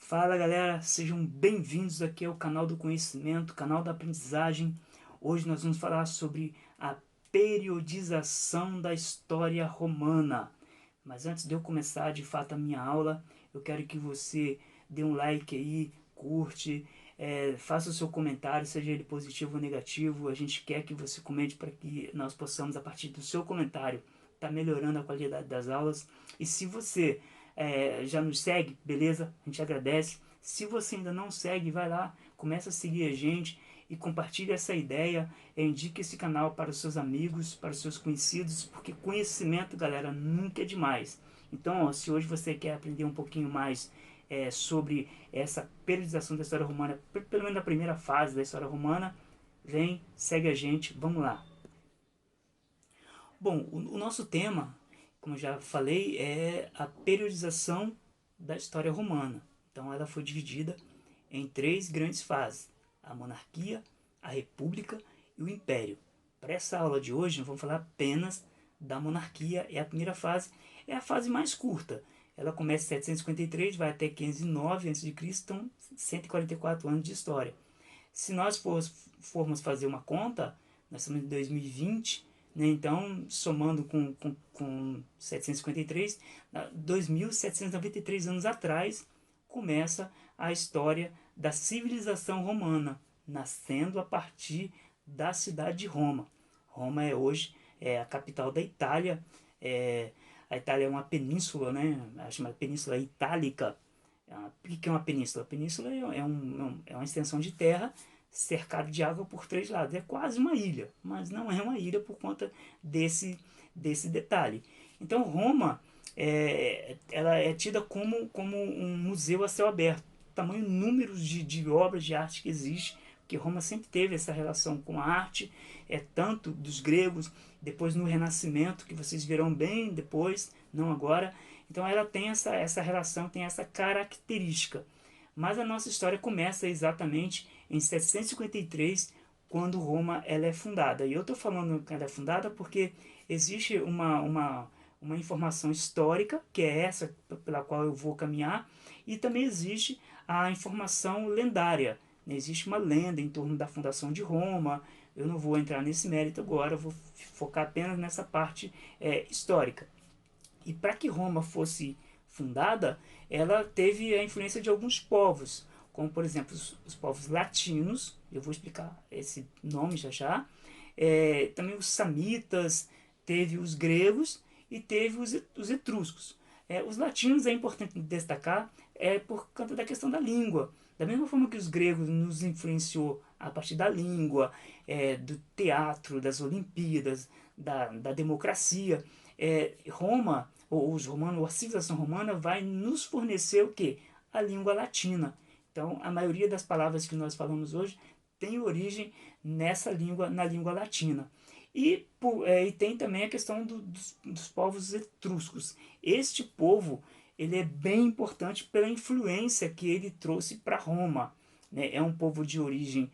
Fala galera, sejam bem-vindos aqui ao canal do conhecimento, canal da aprendizagem. Hoje nós vamos falar sobre a periodização da história romana. Mas antes de eu começar de fato a minha aula, eu quero que você dê um like aí, curte, faça o seu comentário, seja ele positivo ou negativo. A gente quer que você comente para que nós possamos, a partir do seu comentário, estar melhorando a qualidade das aulas. E se você já nos segue, beleza? A gente agradece. Se você ainda não segue, vai lá, começa a seguir a gente e compartilhe essa ideia. Indique esse canal para os seus amigos, para os seus conhecidos, porque conhecimento, galera, nunca é demais. Então, ó, se hoje você quer aprender um pouquinho mais sobre essa periodização da história romana, pelo menos na primeira fase da história romana, vem, segue a gente, vamos lá. Bom, o nosso tema, como eu já falei, é a periodização da história romana. Então ela foi dividida em três grandes fases: a monarquia, a república e o império. Para essa aula de hoje, nós vamos falar apenas da monarquia. É a primeira fase, é a fase mais curta. Ela começa em 753, vai até 509 a.C., então 144 anos de história. Se nós formos fazer uma conta, nós estamos em 2020, né? Então, somando com 753, 2.793 anos atrás, começa a história da civilização romana, nascendo a partir da cidade de Roma. Roma é hoje a capital da Itália. A Itália é uma península, né? A chamada Península Itálica. Por que é uma península? A península é uma extensão de terra cercado de água por três lados. É quase uma ilha, mas não é uma ilha por conta desse detalhe. Então Roma ela é tida como um museu a céu aberto. O tamanho número de obras de arte que existe, porque Roma sempre teve essa relação com a arte, tanto dos gregos, depois no Renascimento, que vocês verão bem depois, não agora. Então ela tem essa relação, tem essa característica. Mas a nossa história começa exatamente em 753, quando Roma ela é fundada. E eu estou falando que ela é fundada porque existe uma informação histórica, que é essa pela qual eu vou caminhar, e também existe a informação lendária. Existe uma lenda em torno da fundação de Roma. Eu não vou entrar nesse mérito agora, eu vou focar apenas nessa parte histórica. E para que Roma fosse fundada, ela teve a influência de alguns povos, como por exemplo os povos latinos. Eu vou explicar esse nome já já. Também os samitas, teve os gregos e teve os etruscos. Os latinos é importante destacar por conta da questão da língua. Da mesma forma que os gregos nos influenciou a partir da língua, do teatro, das Olimpíadas, da democracia, Roma, ou os romanos, ou a civilização romana vai nos fornecer o que? A língua latina. Então, a maioria das palavras que nós falamos hoje tem origem nessa língua, na língua latina. E tem também a questão dos povos etruscos. Este povo ele é bem importante pela influência que ele trouxe para Roma. Né? É um povo de origem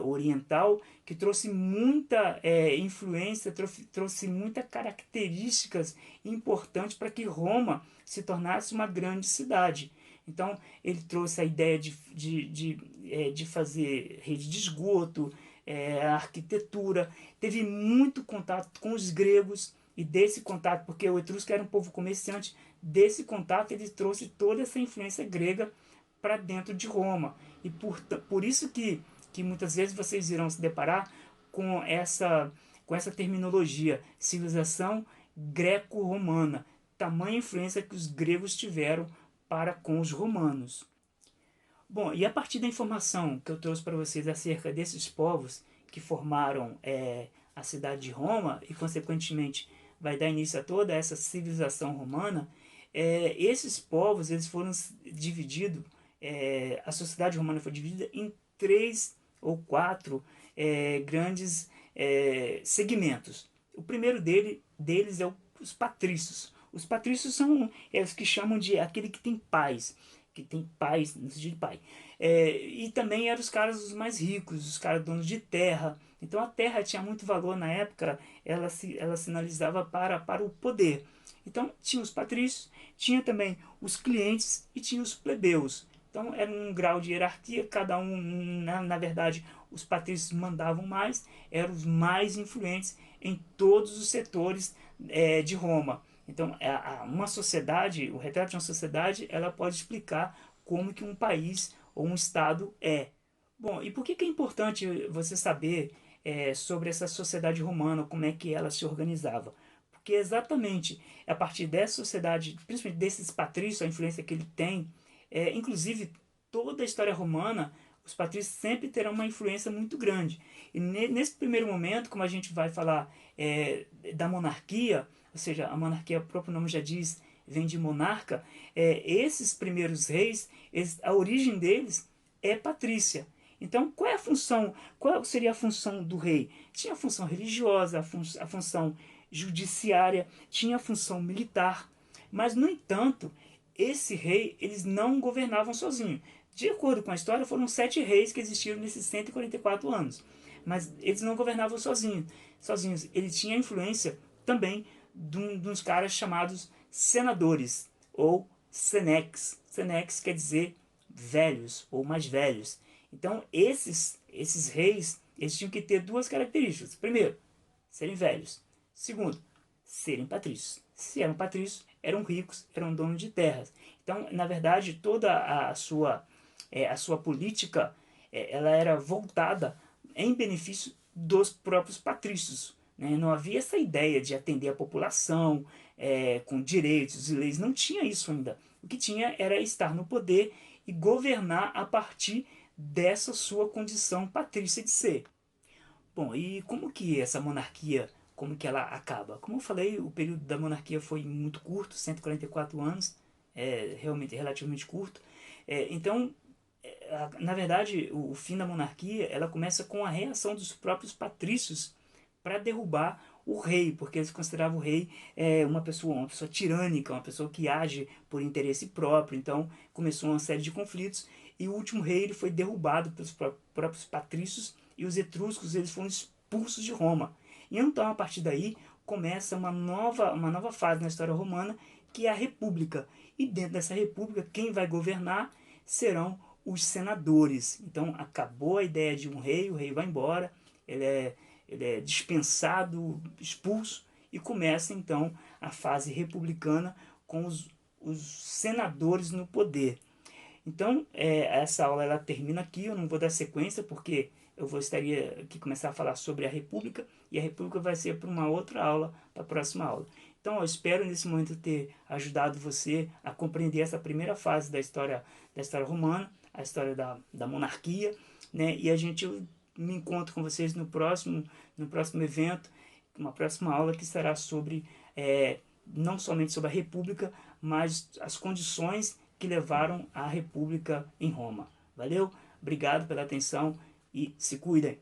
oriental que trouxe muita influência, trouxe muitas características importantes para que Roma se tornasse uma grande cidade. Então ele trouxe a ideia de fazer rede de esgoto, a arquitetura, teve muito contato com os gregos, e desse contato, porque o etrusco era um povo comerciante, desse contato ele trouxe toda essa influência grega para dentro de Roma. E por isso que muitas vezes vocês irão se deparar com essa terminologia, civilização greco-romana, tamanha influência que os gregos tiveram para com os romanos. Bom, e a partir da informação que eu trouxe para vocês acerca desses povos que formaram a cidade de Roma e, consequentemente, vai dar início a toda essa civilização romana, esses povos eles foram divididos, a sociedade romana foi dividida em três ou quatro grandes segmentos. O primeiro deles é os patrícios. Os patrícios são os que chamam de aquele que tem paz, no sentido de pai. E também eram os caras os mais ricos, os caras donos de terra. Então a terra tinha muito valor na época, ela sinalizava para o poder. Então tinha os patrícios, tinha também os clientes e tinha os plebeus. Então era um grau de hierarquia, cada um, na verdade, os patrícios mandavam mais, eram os mais influentes em todos os setores de Roma. Então uma sociedade, o retrato de uma sociedade, ela pode explicar como que um país ou um estado é. Bom, e por que é importante você saber sobre essa sociedade romana, como é que ela se organizava? Porque exatamente a partir dessa sociedade, principalmente desses patrícios, a influência que ele tem, inclusive toda a história romana, os patrícios sempre terão uma influência muito grande. E nesse primeiro momento, como a gente vai falar da monarquia, ou seja, a monarquia, o próprio nome já diz, vem de monarca, esses primeiros reis, a origem deles é patrícia. Então, qual é a função? Qual seria a função do rei? Tinha a função religiosa, a função judiciária, tinha a função militar. Mas, no entanto, esse rei, eles não governavam sozinhos. De acordo com a história, foram 7 reis que existiram nesses 144 anos. Mas eles não governavam sozinhos. Ele tinha influência também de uns caras chamados senadores, ou senex. Senex quer dizer velhos, ou mais velhos. Então, esses reis, eles tinham que ter duas características. Primeiro, serem velhos. Segundo, serem patrícios. Se eram patrícios, eram ricos, eram donos de terras. Então, na verdade, toda a sua política ela era voltada em benefício dos próprios patrícios. Né? Não havia essa ideia de atender a população com direitos e leis. Não tinha isso ainda. O que tinha era estar no poder e governar a partir dessa sua condição patrícia de ser. Bom, e como que essa monarquia, como que ela acaba? Como eu falei, o período da monarquia foi muito curto, 144 anos, realmente relativamente curto. Então, na verdade, o fim da monarquia, ela começa com a reação dos próprios patrícios para derrubar o rei, porque eles consideravam o rei uma pessoa tirânica, uma pessoa que age por interesse próprio. Então começou uma série de conflitos e o último rei ele foi derrubado pelos próprios patrícios e os etruscos eles foram expulsos de Roma. E então a partir daí começa uma nova fase na história romana que é a república. E dentro dessa república quem vai governar serão os senadores. Então acabou a ideia de um rei, o rei vai embora, ele é dispensado, expulso, e começa então a fase republicana com os senadores no poder. Então, essa aula ela termina aqui, eu não vou dar sequência, porque eu estaria aqui começar a falar sobre a República, e a República vai ser para uma outra aula, para a próxima aula. Então, eu espero nesse momento ter ajudado você a compreender essa primeira fase da história romana, a história da monarquia, né? E a gente me encontro com vocês no próximo evento, uma próxima aula que será sobre, não somente sobre a República, mas as condições que levaram à República em Roma. Valeu? Obrigado pela atenção e se cuidem.